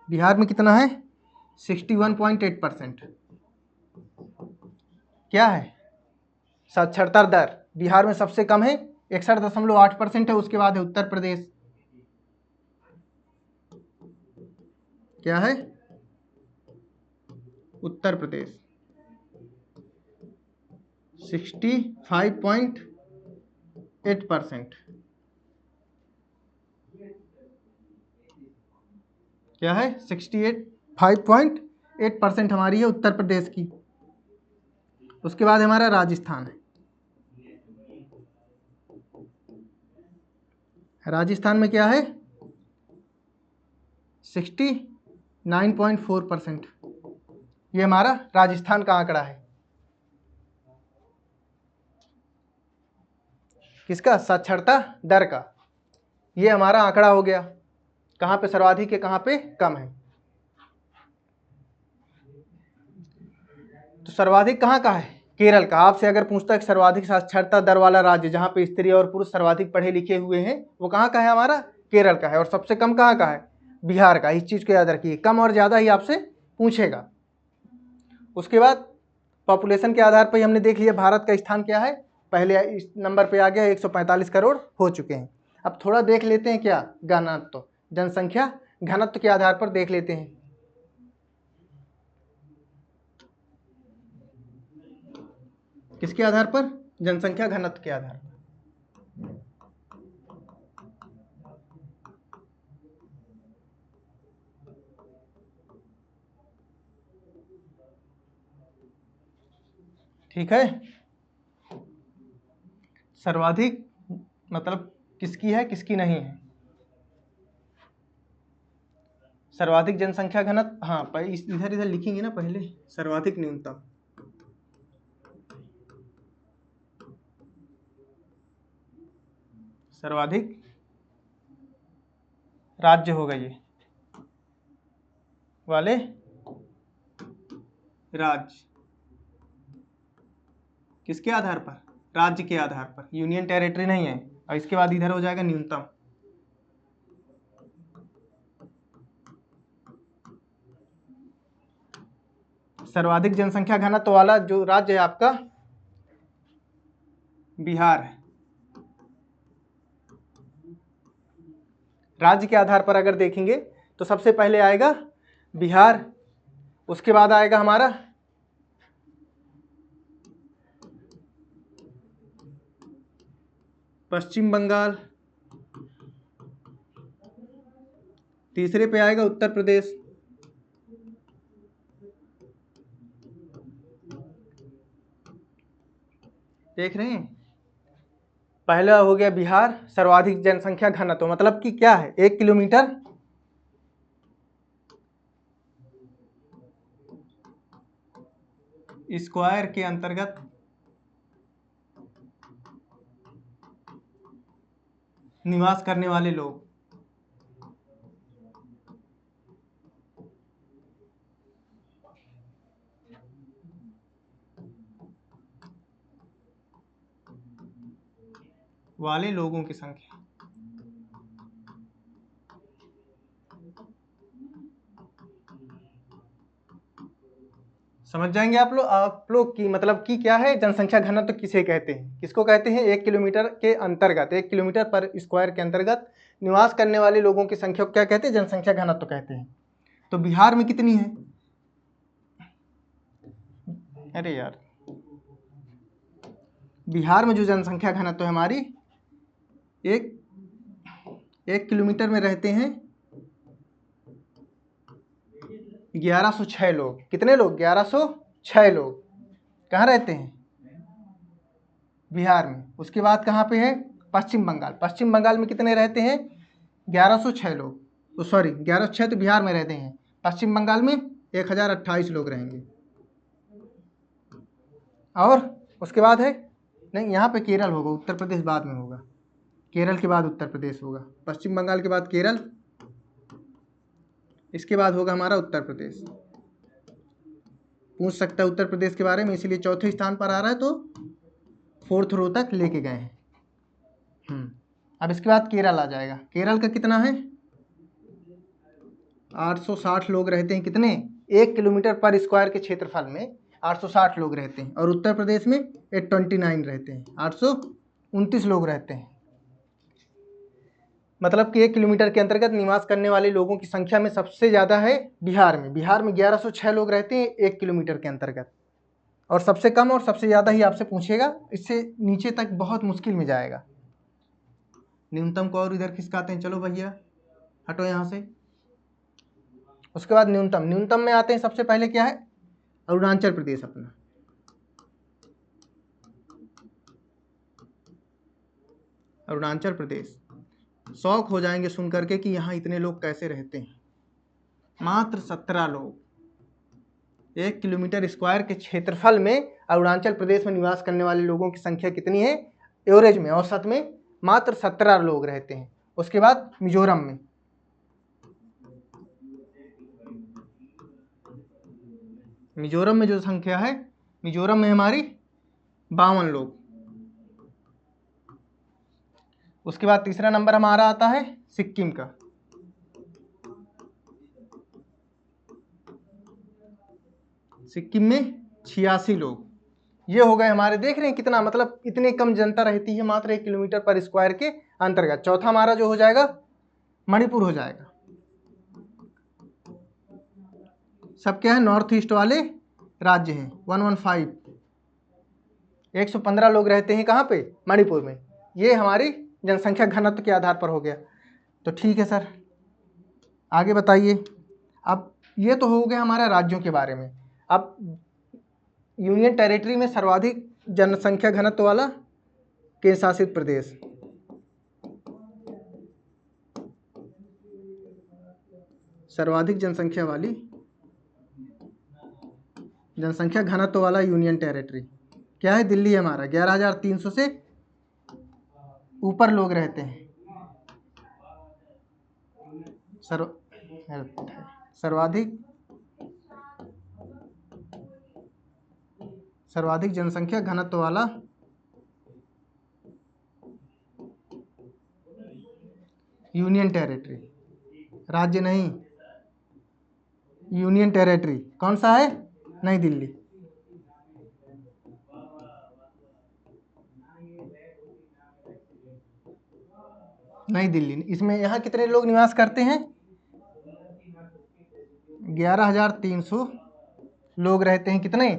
बिहार में कितना है? 61.8%। क्या है? साक्षरता दर बिहार में सबसे कम है, 61.8% है। उसके बाद है उत्तर प्रदेश। क्या है? उत्तर प्रदेश 65.8%। क्या है? 65.8% हमारी है उत्तर प्रदेश की। उसके बाद हमारा राजस्थान है। राजस्थान में क्या है? 69.4%। ये हमारा राजस्थान का आंकड़ा है। किसका? साक्षरता दर का। ये हमारा आंकड़ा हो गया, कहाँ पे सर्वाधिक है कहाँ पे कम है। तो सर्वाधिक कहाँ का है? केरल का। आपसे अगर पूछता है कि सर्वाधिक साक्षरता दर वाला राज्य जहाँ पे स्त्री और पुरुष सर्वाधिक पढ़े लिखे हुए हैं, वो कहाँ का है? हमारा केरल का है। और सबसे कम कहाँ का है? बिहार का। इस चीज़ को याद रखिए, कम और ज़्यादा ही आपसे पूछेगा। उसके बाद पॉपुलेशन के आधार पर हमने देख लिया भारत का स्थान क्या है। पहले इस नंबर पे आ गया, 145 करोड़ हो चुके हैं। अब थोड़ा देख लेते हैं क्या, घनत्व, जनसंख्या घनत्व के आधार पर देख लेते हैं। किसके आधार पर? जनसंख्या घनत्व के आधार पर। ठीक है, सर्वाधिक मतलब किसकी है किसकी नहीं है? सर्वाधिक जनसंख्या घनत्व, हाँ इधर इधर लिखेंगे ना पहले, सर्वाधिक न्यूनतम। सर्वाधिक राज्य होगा ये वाले राज्य। किसके आधार पर? राज्य के आधार पर, यूनियन टेरिटरी नहीं है। और इसके बाद इधर हो जाएगा न्यूनतम। सर्वाधिक जनसंख्या घनत्व वाला जो राज्य है आपका बिहार है। राज्य के आधार पर अगर देखेंगे तो सबसे पहले आएगा बिहार, उसके बाद आएगा हमारा पश्चिम बंगाल, तीसरे पे आएगा उत्तर प्रदेश, देख रहे हैं। पहला हो गया बिहार, सर्वाधिक जनसंख्या घनत्व मतलब कि क्या है, 1 किलोमीटर स्क्वायर के अंतर्गत निवास करने वाले लोग। वाले लोगों की संख्या। समझ जाएंगे आप लोग की मतलब कि क्या है जनसंख्या घनत्व किसे कहते हैं, किसको कहते हैं? 1 किलोमीटर के अंतर्गत, 1 किलोमीटर पर स्क्वायर के अंतर्गत निवास करने वाले लोगों की संख्या को क्या कहते हैं? जनसंख्या घनत्व कहते हैं। तो बिहार में कितनी है? अरे यार, बिहार में जो जनसंख्या घनत्व है हमारी, एक किलोमीटर में रहते हैं 1106 लोग। कितने लोग? 1106 लोग। कहाँ रहते हैं? बिहार में। उसके बाद कहाँ पे है? पश्चिम बंगाल। पश्चिम बंगाल में कितने रहते हैं? 1106 लोग। तो सॉरी 1106 तो बिहार में रहते हैं, पश्चिम बंगाल में 1028 लोग रहेंगे। और उसके बाद है, नहीं यहाँ पे केरल होगा, उत्तर प्रदेश बाद में होगा। केरल के बाद उत्तर प्रदेश होगा। पश्चिम बंगाल के बाद केरल, इसके बाद होगा हमारा उत्तर प्रदेश। पूछ सकता है उत्तर प्रदेश के बारे में, इसीलिए चौथे स्थान पर आ रहा है, तो 4th रो तक लेके गए हैं। अब इसके बाद केरल आ जाएगा। केरल का कितना है? 860 लोग रहते हैं। कितने? 1 किलोमीटर पर स्क्वायर के क्षेत्रफल में 860 लोग रहते हैं। और उत्तर प्रदेश में 829 रहते हैं, 829 लोग रहते हैं। मतलब कि 1 किलोमीटर के अंतर्गत निवास करने वाले लोगों की संख्या में सबसे ज़्यादा है बिहार में। बिहार में 1106 लोग रहते हैं 1 किलोमीटर के अंतर्गत। और सबसे कम और सबसे ज़्यादा ही आपसे पूछेगा, इससे नीचे तक बहुत मुश्किल में जाएगा। न्यूनतम को और इधर खिसकाते हैं। चलो भैया हटो यहाँ से। उसके बाद न्यूनतम में आते हैं। सबसे पहले क्या है? अरुणाचल प्रदेश अपना। अरुणाचल प्रदेश। शौक हो जाएंगे सुन करके कि यहाँ इतने लोग कैसे रहते हैं। मात्र 17 लोग 1 किलोमीटर स्क्वायर के क्षेत्रफल में। अरुणाचल प्रदेश में निवास करने वाले लोगों की संख्या कितनी है? एवरेज में, औसत में मात्र 17 लोग रहते हैं। उसके बाद मिजोरम में, मिजोरम में जो संख्या है, मिजोरम में हमारी 52 लोग। उसके बाद तीसरा नंबर हमारा आता है सिक्किम का। सिक्किम में 86 लोग। ये हो गए हमारे। देख रहे हैं कितना, मतलब इतनी कम जनता रहती है मात्र 1 किलोमीटर पर स्क्वायर के अंतर्गत। चौथा हमारा जो हो जाएगा मणिपुर हो जाएगा। सब क्या है? नॉर्थ ईस्ट वाले राज्य हैं। 115 115 लोग रहते हैं। कहाँ पे? मणिपुर में। ये हमारी जनसंख्या घनत्व के आधार पर हो गया। तो ठीक है सर, आगे बताइए। अब ये तो हो गया हमारा राज्यों के बारे में। अब यूनियन टेरिटरी में सर्वाधिक जनसंख्या घनत्व वाला केंद्र शासित प्रदेश, सर्वाधिक जनसंख्या घनत्व वाला यूनियन टेरिटरी क्या है? दिल्ली है हमारा। 11,300 से ऊपर लोग रहते हैं। सर्वाधिक जनसंख्या घनत्व वाला यूनियन टेरिटरी, राज्य नहीं, यूनियन टेरिटरी कौन सा है? नई दिल्ली। नई दिल्ली। इसमें यहाँ कितने लोग निवास करते हैं? 11,300 लोग रहते हैं। कितने?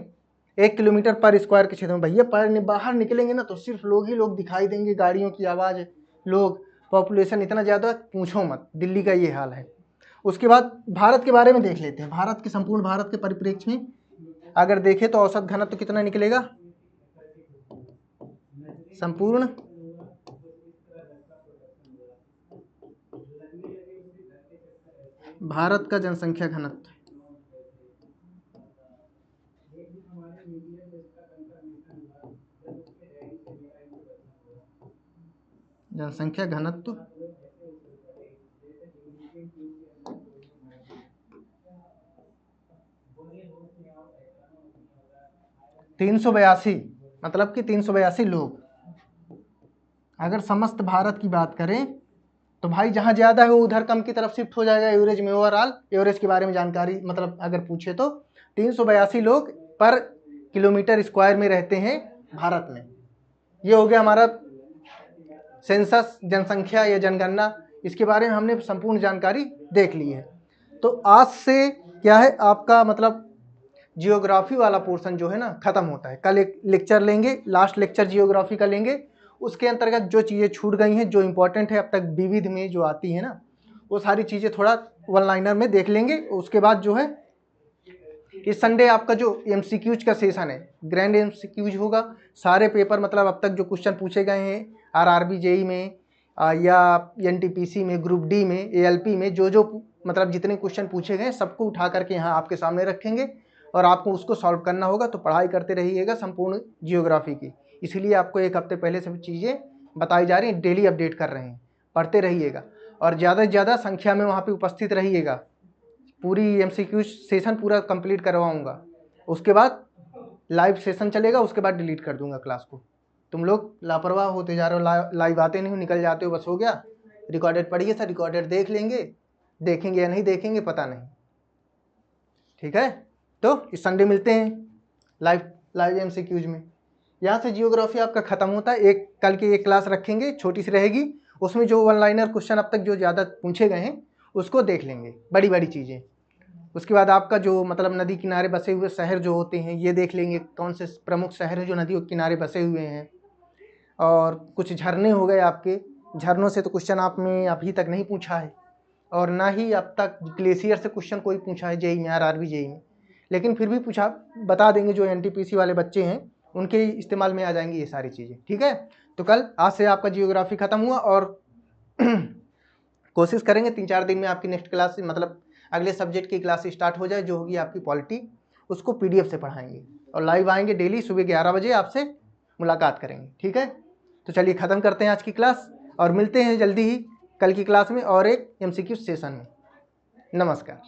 1 किलोमीटर पर स्क्वायर के क्षेत्र में। भैया पर बाहर निकलेंगे ना तो सिर्फ लोग ही लोग दिखाई देंगे, गाड़ियों की आवाज़, लोग, पॉपुलेशन इतना ज़्यादा पूछो मत। दिल्ली का ये हाल है। उसके बाद भारत के बारे में देख लेते हैं। भारत के, संपूर्ण भारत के परिप्रेक्ष्य में अगर देखें तो औसत घनत्व तो कितना निकलेगा? संपूर्ण भारत का जनसंख्या घनत्व, जनसंख्या घनत्व 382, मतलब कि 382 लोग। अगर समस्त भारत की बात करें तो भाई जहाँ ज़्यादा है वो उधर कम की तरफ शिफ्ट हो जाएगा एवरेज में। ओवरऑल एवरेज के बारे में जानकारी मतलब अगर पूछे तो 382 लोग पर किलोमीटर स्क्वायर में रहते हैं भारत में। ये हो गया हमारा सेंसस, जनसंख्या या जनगणना। इसके बारे में हमने संपूर्ण जानकारी देख ली है। तो आज से क्या है आपका, मतलब जियोग्राफी वाला पोर्शन जो है ना खत्म होता है। कल एक लेक्चर लेंगे, लास्ट लेक्चर जियोग्राफी का लेंगे। उसके अंतर्गत जो चीज़ें छूट गई हैं, जो इंपॉर्टेंट है अब तक विविध में जो आती है ना, वो सारी चीज़ें थोड़ा वन लाइनर में देख लेंगे। उसके बाद जो है इस संडे आपका जो एमसीक्यूज का सेशन है, ग्रैंड एमसीक्यूज होगा। सारे पेपर मतलब अब तक जो क्वेश्चन पूछे गए हैं आरआरबी जेई में या एनटीपीसी में, ग्रुप डी में, एएलपी में, जो मतलब जितने क्वेश्चन पूछे गए सबको उठा करके यहाँ आपके सामने रखेंगे और आपको उसको सॉल्व करना होगा। तो पढ़ाई करते रहिएगा संपूर्ण जियोग्राफी की। इसीलिए आपको एक हफ्ते पहले सब चीज़ें बताई जा रही हैं, डेली अपडेट कर रहे हैं। पढ़ते रहिएगा और ज़्यादा से ज़्यादा संख्या में वहाँ पे उपस्थित रहिएगा। पूरी एमसीक्यू सेशन पूरा कंप्लीट करवाऊँगा, उसके बाद लाइव सेशन चलेगा, उसके बाद डिलीट कर दूंगा क्लास को। तुम लोग लापरवाह होते जा रहे हो, लाइव आते नहीं हो, निकल जाते हो, बस हो गया। रिकॉर्डेड पढ़िए सर, रिकॉर्डेड देख लेंगे, देखेंगे या नहीं देखेंगे पता नहीं। ठीक है, तो इस संडे मिलते हैं लाइव एमसीक्यूज में। यहाँ से जियोग्राफी आपका खत्म होता है। एक कल की एक क्लास रखेंगे, छोटी सी रहेगी, उसमें जो वन लाइनर क्वेश्चन अब तक जो ज़्यादा पूछे गए हैं उसको देख लेंगे, बड़ी बड़ी चीज़ें। उसके बाद आपका जो मतलब नदी किनारे बसे हुए शहर जो होते हैं ये देख लेंगे, कौन से प्रमुख शहर हैं जो नदियों के किनारे बसे हुए हैं। और कुछ झरने हो गए आपके, झरनों से तो क्वेश्चन आप में अभी तक नहीं पूछा है, और ना ही अब तक ग्लेशियर से क्वेश्चन कोई पूछा है जेई में, आरआरबी जेई में। लेकिन फिर भी पूछा बता देंगे, जो एनटीपीसी वाले बच्चे हैं उनके इस्तेमाल में आ जाएंगी ये सारी चीज़ें। ठीक है, तो कल आज से आपका जियोग्राफी खत्म हुआ और कोशिश करेंगे 3-4 दिन में आपकी नेक्स्ट क्लास मतलब अगले सब्जेक्ट की क्लास स्टार्ट हो जाए, जो होगी आपकी पॉलिटी, उसको पीडीएफ से पढ़ाएंगे और लाइव आएंगे डेली सुबह 11 बजे आपसे मुलाकात करेंगे। ठीक है, तो चलिए ख़त्म करते हैं आज की क्लास और मिलते हैं जल्दी ही कल की क्लास में और एक एमसीक्यू सेशन में। नमस्कार।